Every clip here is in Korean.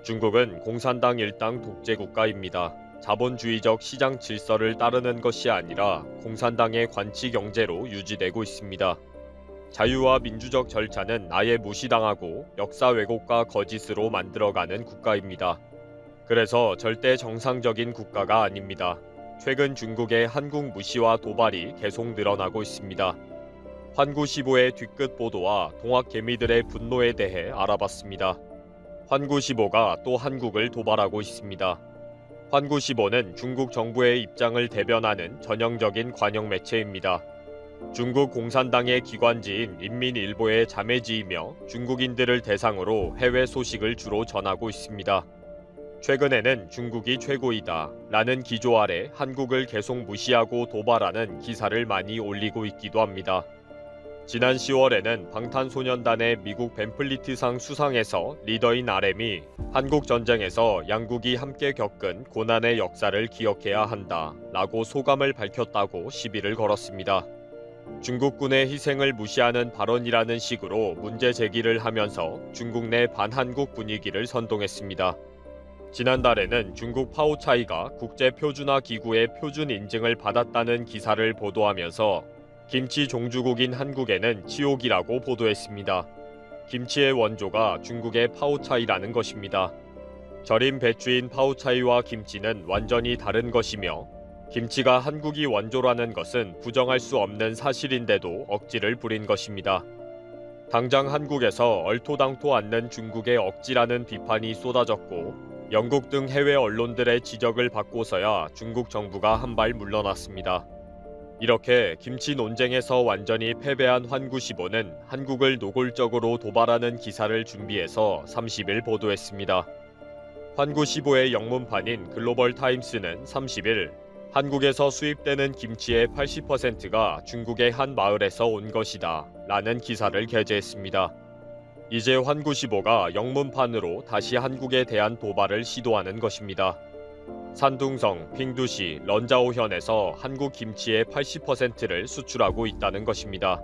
중국은 공산당 일당 독재 국가입니다. 자본주의적 시장 질서를 따르는 것이 아니라 공산당의 관치 경제로 유지되고 있습니다. 자유와 민주적 절차는 아예 무시당하고 역사 왜곡과 거짓으로 만들어가는 국가입니다. 그래서 절대 정상적인 국가가 아닙니다. 최근 중국의 한국 무시와 도발이 계속 늘어나고 있습니다. 환구시보의 뒤끝 보도와 동학개미들의 분노에 대해 알아봤습니다. 환구시보가 또 한국을 도발하고 있습니다. 환구시보는 중국 정부의 입장을 대변하는 전형적인 관영 매체입니다. 중국 공산당의 기관지인 인민일보의 자매지이며 중국인들을 대상으로 해외 소식을 주로 전하고 있습니다. 최근에는 중국이 최고이다 라는 기조 아래 한국을 계속 무시하고 도발하는 기사를 많이 올리고 있기도 합니다. 지난 10월에는 방탄소년단의 미국 벤플리트상 수상에서 리더인 RM이 한국 전쟁에서 양국이 함께 겪은 고난의 역사를 기억해야 한다 라고 소감을 밝혔다고 시비를 걸었습니다. 중국군의 희생을 무시하는 발언이라는 식으로 문제 제기를 하면서 중국 내 반한국 분위기를 선동했습니다. 지난달에는 중국 파오차이가 국제표준화기구의 표준 인증을 받았다는 기사를 보도하면서 김치 종주국인 한국에는 지옥이라고 보도했습니다. 김치의 원조가 중국의 파오차이라는 것입니다. 절임 배추인 파오차이와 김치는 완전히 다른 것이며 김치가 한국이 원조라는 것은 부정할 수 없는 사실인데도 억지를 부린 것입니다. 당장 한국에서 얼토당토 않는 중국의 억지라는 비판이 쏟아졌고 영국 등 해외 언론들의 지적을 받고서야 중국 정부가 한 발 물러났습니다. 이렇게 김치 논쟁에서 완전히 패배한 환구시보는 한국을 노골적으로 도발하는 기사를 준비해서 30일 보도했습니다. 환구시보의 영문판인 글로벌타임스는 30일 한국에서 수입되는 김치의 80%가 중국의 한 마을에서 온 것이다 라는 기사를 게재했습니다. 이제 환구시보가 영문판으로 다시 한국에 대한 도발을 시도하는 것입니다. 산둥성, 핑두시, 런자오현에서 한국 김치의 80%를 수출하고 있다는 것입니다.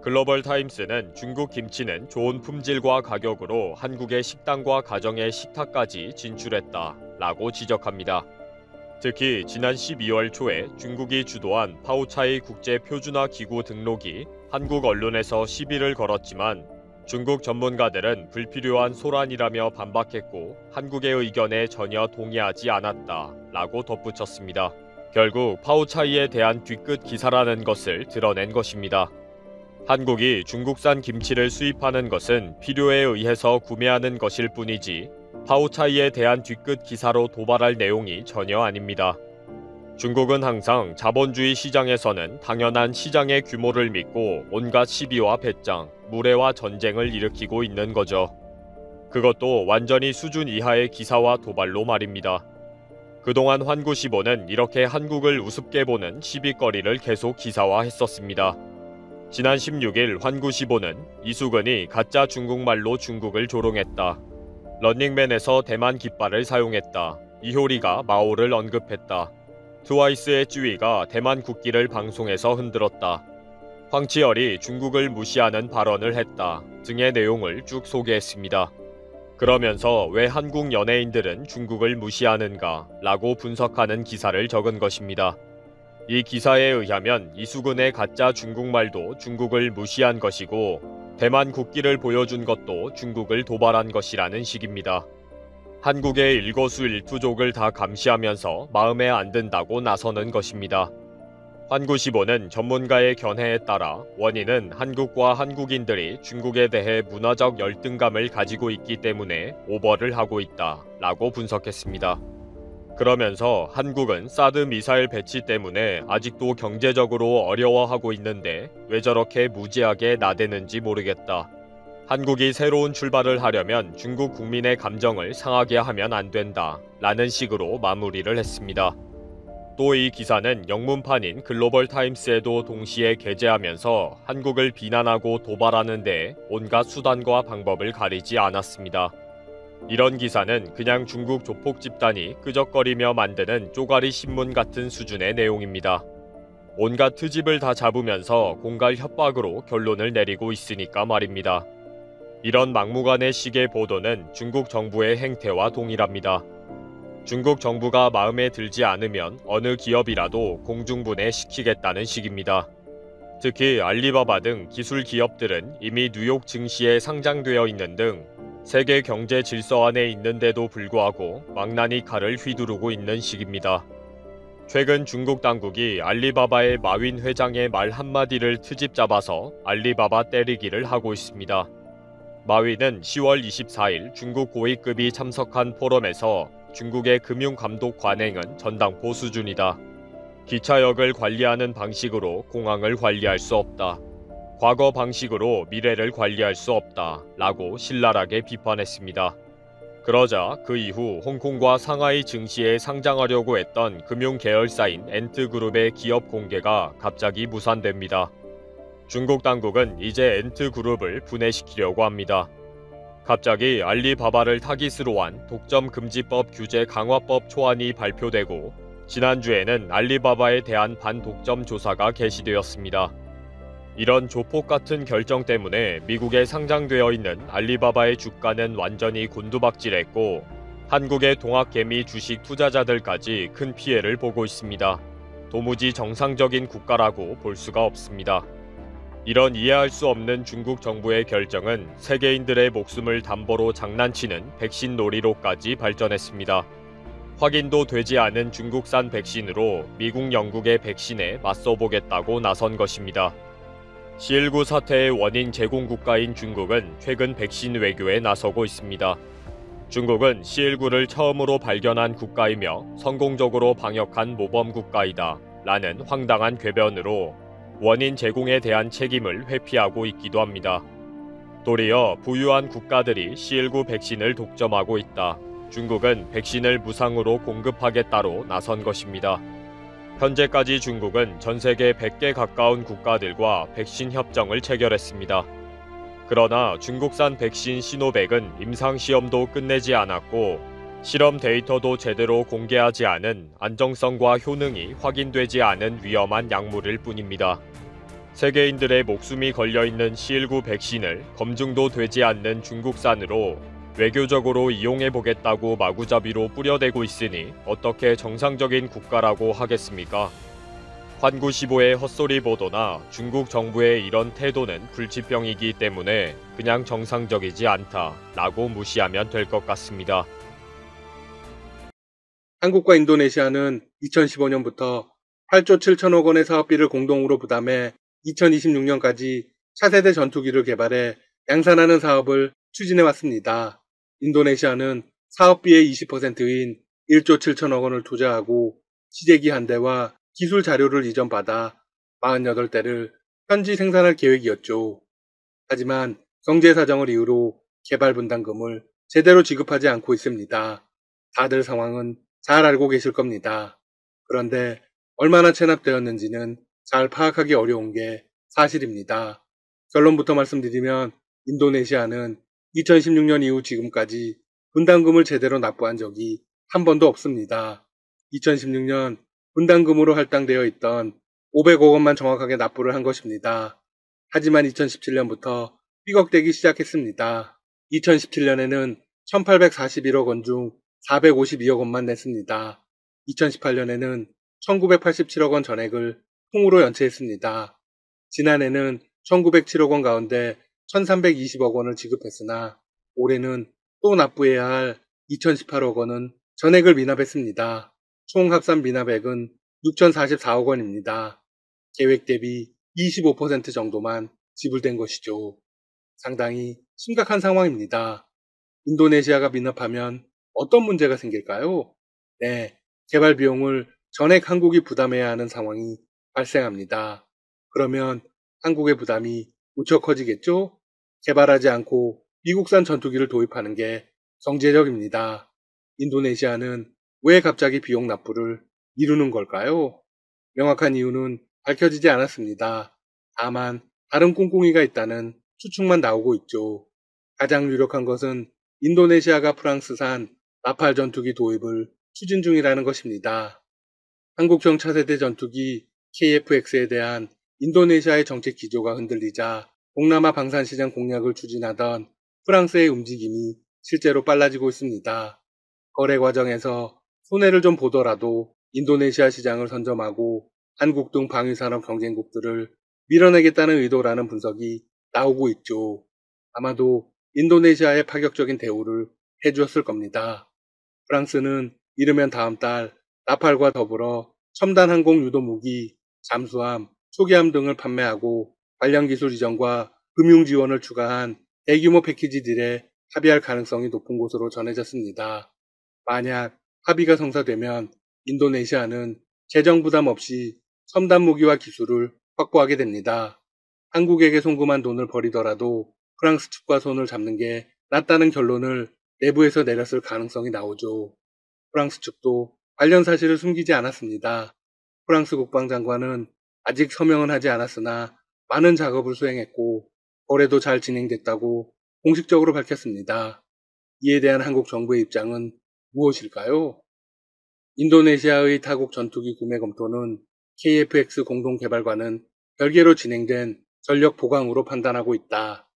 글로벌타임스는 중국 김치는 좋은 품질과 가격으로 한국의 식당과 가정의 식탁까지 진출했다 라고 지적합니다. 특히 지난 12월 초에 중국이 주도한 파오차이 국제표준화기구 등록이 한국 언론에서 시비를 걸었지만 중국 전문가들은 불필요한 소란이라며 반박했고 한국의 의견에 전혀 동의하지 않았다 라고 덧붙였습니다. 결국 파오차이에 대한 뒤끝 기사라는 것을 드러낸 것입니다. 한국이 중국산 김치를 수입하는 것은 필요에 의해서 구매하는 것일 뿐이지 파오차이에 대한 뒤끝 기사로 도발할 내용이 전혀 아닙니다. 중국은 항상 자본주의 시장에서는 당연한 시장의 규모를 믿고 온갖 시비와 배짱, 무례와 전쟁을 일으키고 있는 거죠. 그것도 완전히 수준 이하의 기사와 도발로 말입니다. 그동안 환구시보는 이렇게 한국을 우습게 보는 시비거리를 계속 기사화했었습니다. 지난 16일 환구시보는 이수근이 가짜 중국말로 중국을 조롱했다. 런닝맨에서 대만 깃발을 사용했다. 이효리가 마오를 언급했다. 트와이스의 쯔위가 대만 국기를 방송에서 흔들었다. 황치열이 중국을 무시하는 발언을 했다 등의 내용을 쭉 소개했습니다. 그러면서 왜 한국 연예인들은 중국을 무시하는가 라고 분석하는 기사를 적은 것입니다. 이 기사에 의하면 이수근의 가짜 중국말도 중국을 무시한 것이고 대만 국기를 보여준 것도 중국을 도발한 것이라는 식입니다. 한국의 일거수일투족을 다 감시하면서 마음에 안 든다고 나서는 것입니다. 환구시보는 전문가의 견해에 따라 원인은 한국과 한국인들이 중국에 대해 문화적 열등감을 가지고 있기 때문에 오버를 하고 있다 라고 분석했습니다. 그러면서 한국은 사드 미사일 배치 때문에 아직도 경제적으로 어려워하고 있는데 왜 저렇게 무지하게 나대는지 모르겠다. 한국이 새로운 출발을 하려면 중국 국민의 감정을 상하게 하면 안 된다 라는 식으로 마무리를 했습니다. 또 이 기사는 영문판인 글로벌타임스에도 동시에 게재하면서 한국을 비난하고 도발하는 데 온갖 수단과 방법을 가리지 않았습니다. 이런 기사는 그냥 중국 조폭 집단이 끄적거리며 만드는 쪼가리 신문 같은 수준의 내용입니다. 온갖 트집을 다 잡으면서 공갈 협박으로 결론을 내리고 있으니까 말입니다. 이런 막무가내 식의 보도는 중국 정부의 행태와 동일합니다. 중국 정부가 마음에 들지 않으면 어느 기업이라도 공중분해시키겠다는 식입니다. 특히 알리바바 등 기술 기업들은 이미 뉴욕 증시에 상장되어 있는 등 세계 경제 질서 안에 있는데도 불구하고 망나니 칼을 휘두르고 있는 식입니다. 최근 중국 당국이 알리바바의 마윈 회장의 말 한마디를 트집 잡아서 알리바바 때리기를 하고 있습니다. 마윈은 10월 24일 중국 고위급이 참석한 포럼에서 중국의 금융감독 관행은 전당포 수준이다. 기차역을 관리하는 방식으로 공항을 관리할 수 없다. 과거 방식으로 미래를 관리할 수 없다. 라고 신랄하게 비판했습니다. 그러자 그 이후 홍콩과 상하이 증시에 상장하려고 했던 금융계열사인 엔트그룹의 기업 공개가 갑자기 무산됩니다. 중국 당국은 이제 엔트그룹을 분해시키려고 합니다. 갑자기 알리바바를 타깃으로 한 독점금지법 규제 강화법 초안이 발표되고 지난주에는 알리바바에 대한 반독점 조사가 개시되었습니다. 이런 조폭 같은 결정 때문에 미국에 상장되어 있는 알리바바의 주가는 완전히 곤두박질했고 한국의 동학개미 주식 투자자들까지 큰 피해를 보고 있습니다. 도무지 정상적인 국가라고 볼 수가 없습니다. 이런 이해할 수 없는 중국 정부의 결정은 세계인들의 목숨을 담보로 장난치는 백신 놀이로까지 발전했습니다. 확인도 되지 않은 중국산 백신으로 미국, 영국의 백신에 맞서보겠다고 나선 것입니다. C19 사태의 원인 제공 국가인 중국은 최근 백신 외교에 나서고 있습니다. 중국은 C19를 처음으로 발견한 국가이며 성공적으로 방역한 모범 국가이다 라는 황당한 궤변으로 원인 제공에 대한 책임을 회피하고 있기도 합니다. 도리어 부유한 국가들이 C19 백신을 독점하고 있다. 중국은 백신을 무상으로 공급하겠다로 나선 것입니다. 현재까지 중국은 전 세계 100개 가까운 국가들과 백신 협정을 체결했습니다. 그러나 중국산 백신 시노백은 임상시험도 끝내지 않았고 실험 데이터도 제대로 공개하지 않은 안정성과 효능이 확인되지 않은 위험한 약물일 뿐입니다. 세계인들의 목숨이 걸려있는 C19 백신을 검증도 되지 않는 중국산으로 외교적으로 이용해보겠다고 마구잡이로 뿌려대고 있으니 어떻게 정상적인 국가라고 하겠습니까? 환구15의 헛소리 보도나 중국 정부의 이런 태도는 불치병이기 때문에 그냥 정상적이지 않다라고 무시하면 될 것 같습니다. 한국과 인도네시아는 2015년부터 8조 7천억 원의 사업비를 공동으로 부담해 2026년까지 차세대 전투기를 개발해 양산하는 사업을 추진해왔습니다. 인도네시아는 사업비의 20%인 1조 7천억 원을 투자하고 시제기 한 대와 기술 자료를 이전받아 48대를 현지 생산할 계획이었죠. 하지만 경제 사정을 이유로 개발 분담금을 제대로 지급하지 않고 있습니다. 다들 상황은 잘 알고 계실 겁니다. 그런데 얼마나 체납되었는지는 잘 파악하기 어려운 게 사실입니다. 결론부터 말씀드리면 인도네시아는 2016년 이후 지금까지 분담금을 제대로 납부한 적이 한 번도 없습니다. 2016년 분담금으로 할당되어 있던 500억 원만 정확하게 납부를 한 것입니다. 하지만 2017년부터 삐걱대기 시작했습니다. 2017년에는 1841억 원 중 452억 원만 냈습니다. 2018년에는 1987억 원 전액을 통으로 연체했습니다. 지난해는 1907억 원 가운데 1320억 원을 지급했으나 올해는 또 납부해야 할 2018억 원은 전액을 미납했습니다. 총 합산 미납액은 6044억 원입니다. 계획 대비 25% 정도만 지불된 것이죠. 상당히 심각한 상황입니다. 인도네시아가 미납하면 어떤 문제가 생길까요? 네, 개발 비용을 전액 한국이 부담해야 하는 상황이 발생합니다. 그러면 한국의 부담이 무척 커지겠죠? 개발하지 않고 미국산 전투기를 도입하는 게 경제적입니다. 인도네시아는 왜 갑자기 비용 납부를 미루는 걸까요? 명확한 이유는 밝혀지지 않았습니다. 다만 다른 꿍꿍이가 있다는 추측만 나오고 있죠. 가장 유력한 것은 인도네시아가 프랑스산 라팔 전투기 도입을 추진 중이라는 것입니다. 한국형 차세대 전투기 KF-X에 대한 인도네시아의 정책 기조가 흔들리자 동남아 방산시장 공략을 추진하던 프랑스의 움직임이 실제로 빨라지고 있습니다. 거래 과정에서 손해를 좀 보더라도 인도네시아 시장을 선점하고 한국 등 방위산업 경쟁국들을 밀어내겠다는 의도라는 분석이 나오고 있죠. 아마도 인도네시아의 파격적인 대우를 해주었을 겁니다. 프랑스는 이르면 다음 달 라팔과 더불어 첨단 항공 유도 무기, 잠수함, 초기함 등을 판매하고 관련 기술 이전과 금융 지원을 추가한 대규모 패키지 딜에 합의할 가능성이 높은 것으로 전해졌습니다. 만약 합의가 성사되면 인도네시아는 재정 부담 없이 첨단 무기와 기술을 확보하게 됩니다. 한국에게 송금한 돈을 버리더라도 프랑스 측과 손을 잡는 게 낫다는 결론을 내부에서 내렸을 가능성이 나오죠. 프랑스 측도 관련 사실을 숨기지 않았습니다. 프랑스 국방장관은 아직 서명은 하지 않았으나 많은 작업을 수행했고 거래도 잘 진행됐다고 공식적으로 밝혔습니다. 이에 대한 한국 정부의 입장은 무엇일까요? 인도네시아의 타국 전투기 구매 검토는 KF-X 공동개발과는 별개로 진행된 전력 보강으로 판단하고 있다.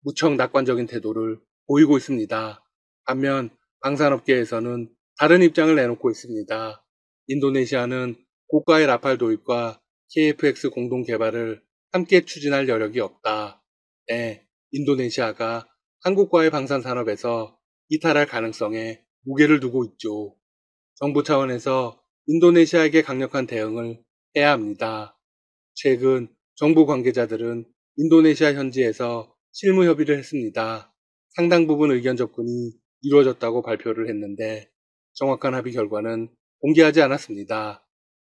무척 낙관적인 태도를 보이고 있습니다. 반면 방산업계에서는 다른 입장을 내놓고 있습니다. 인도네시아는 고가의 라팔 도입과 KF-X 공동개발을 함께 추진할 여력이 없다. 네, 인도네시아가 한국과의 방산산업에서 이탈할 가능성에 무게를 두고 있죠. 정부 차원에서 인도네시아에게 강력한 대응을 해야 합니다. 최근 정부 관계자들은 인도네시아 현지에서 실무 협의를 했습니다. 상당 부분 의견 접근이 이루어졌다고 발표를 했는데 정확한 합의 결과는 공개하지 않았습니다.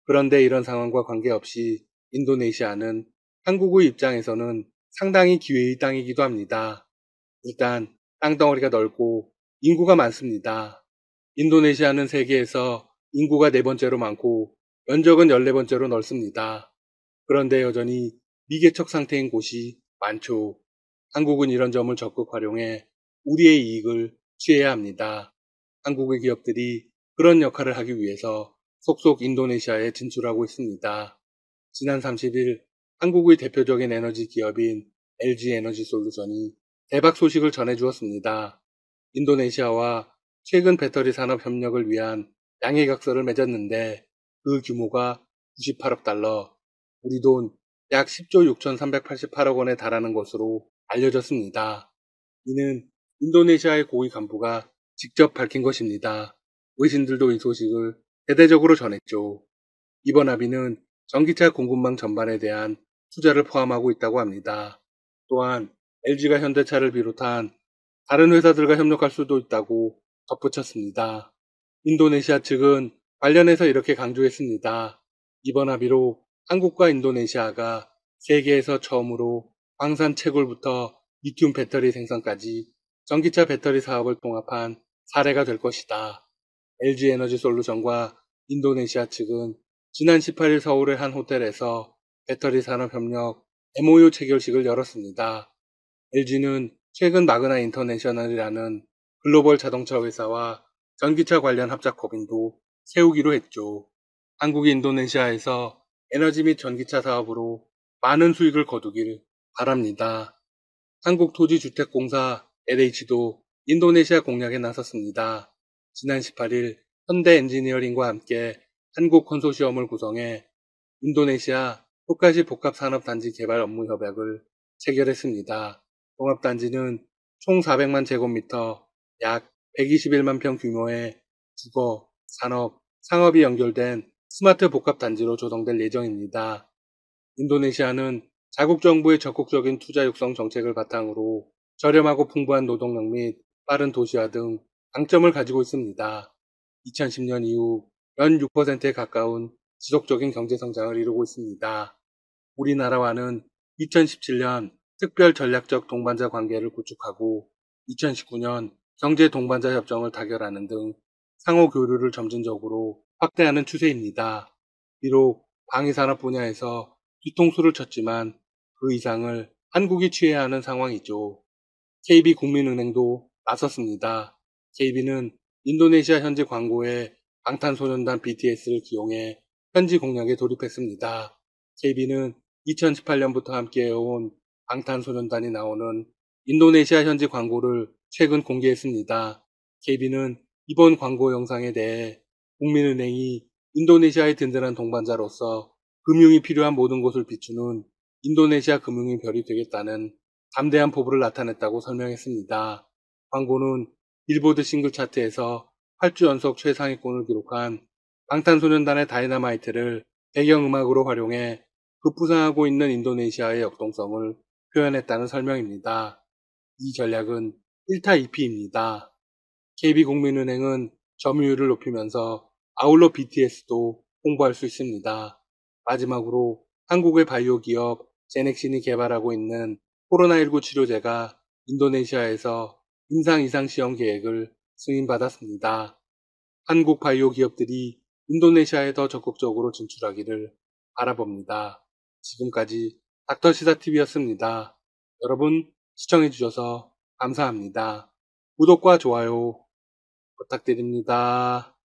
그런데 이런 상황과 관계없이 인도네시아는 한국의 입장에서는 상당히 기회의 땅이기도 합니다. 일단 땅덩어리가 넓고 인구가 많습니다. 인도네시아는 세계에서 인구가 4번째로 많고 면적은 14번째로 넓습니다. 그런데 여전히 미개척 상태인 곳이 많죠. 한국은 이런 점을 적극 활용해 우리의 이익을 취해야 합니다. 한국의 기업들이 그런 역할을 하기 위해서 속속 인도네시아에 진출하고 있습니다. 지난 30일 한국의 대표적인 에너지 기업인 LG 에너지 솔루션이 대박 소식을 전해주었습니다. 인도네시아와 최근 배터리 산업 협력을 위한 양해각서를 맺었는데 그 규모가 98억 달러, 우리 돈 약 10조 6,388억 원에 달하는 것으로 알려졌습니다. 이는 인도네시아의 고위 간부가 직접 밝힌 것입니다. 외신들도 이 소식을 대대적으로 전했죠. 이번 합의는 전기차 공급망 전반에 대한 투자를 포함하고 있다고 합니다. 또한 LG가 현대차를 비롯한 다른 회사들과 협력할 수도 있다고 덧붙였습니다. 인도네시아 측은 관련해서 이렇게 강조했습니다. 이번 합의로 한국과 인도네시아가 세계에서 처음으로 광산 채굴부터 리튬 배터리 생산까지 전기차 배터리 사업을 통합한 사례가 될 것이다. LG 에너지 솔루션과 인도네시아 측은 지난 18일 서울의 한 호텔에서 배터리 산업 협력 MOU 체결식을 열었습니다. LG는 최근 마그나 인터내셔널이라는 글로벌 자동차 회사와 전기차 관련 합작 법인도 세우기로 했죠. 한국이 인도네시아에서 에너지 및 전기차 사업으로 많은 수익을 거두길 바랍니다. 한국토지주택공사 LH도 인도네시아 공략에 나섰습니다. 지난 18일 현대 엔지니어링과 함께 한국 컨소시엄을 구성해 인도네시아 토카시 복합산업단지 개발 업무 협약을 체결했습니다. 종합단지는 총 400만 제곱미터, 약 121만 평 규모의 주거, 산업, 상업이 연결된 스마트 복합단지로 조성될 예정입니다. 인도네시아는 자국 정부의 적극적인 투자 육성 정책을 바탕으로 저렴하고 풍부한 노동력 및 빠른 도시화 등 강점을 가지고 있습니다. 2010년 이후 연 6%에 가까운 지속적인 경제 성장을 이루고 있습니다. 우리나라와는 2017년 특별 전략적 동반자 관계를 구축하고 2019년 경제 동반자 협정을 타결하는 등 상호 교류를 점진적으로 확대하는 추세입니다. 비록 방위산업 분야에서 뒤통수를 쳤지만 그 이상을 한국이 취해야 하는 상황이죠. KB국민은행도 나섰습니다. KB는 인도네시아 현지 광고에 방탄소년단 BTS를 기용해 현지 공략에 돌입했습니다. KB는 2018년부터 함께해온 방탄소년단이 나오는 인도네시아 현지 광고를 최근 공개했습니다. KB는 이번 광고 영상에 대해 국민은행이 인도네시아의 든든한 동반자로서 금융이 필요한 모든 곳을 비추는 인도네시아 금융의 별이 되겠다는 담대한 포부를 나타냈다고 설명했습니다. 광고는 빌보드 싱글 차트에서 8주 연속 최상위권을 기록한 방탄소년단의 다이너마이트를 배경음악으로 활용해 급부상하고 있는 인도네시아의 역동성을 표현했다는 설명입니다. 이 전략은 1타 2피입니다. KB국민은행은 점유율을 높이면서 아울러 BTS도 홍보할 수 있습니다. 마지막으로 한국의 바이오 기업 제넥신이 개발하고 있는 코로나19 치료제가 인도네시아에서 임상 이상 시험 계획을 승인받았습니다. 한국 바이오 기업들이 인도네시아에 더 적극적으로 진출하기를 바라봅니다. 지금까지 닥터시사TV였습니다. 여러분 시청해주셔서 감사합니다. 구독과 좋아요 부탁드립니다.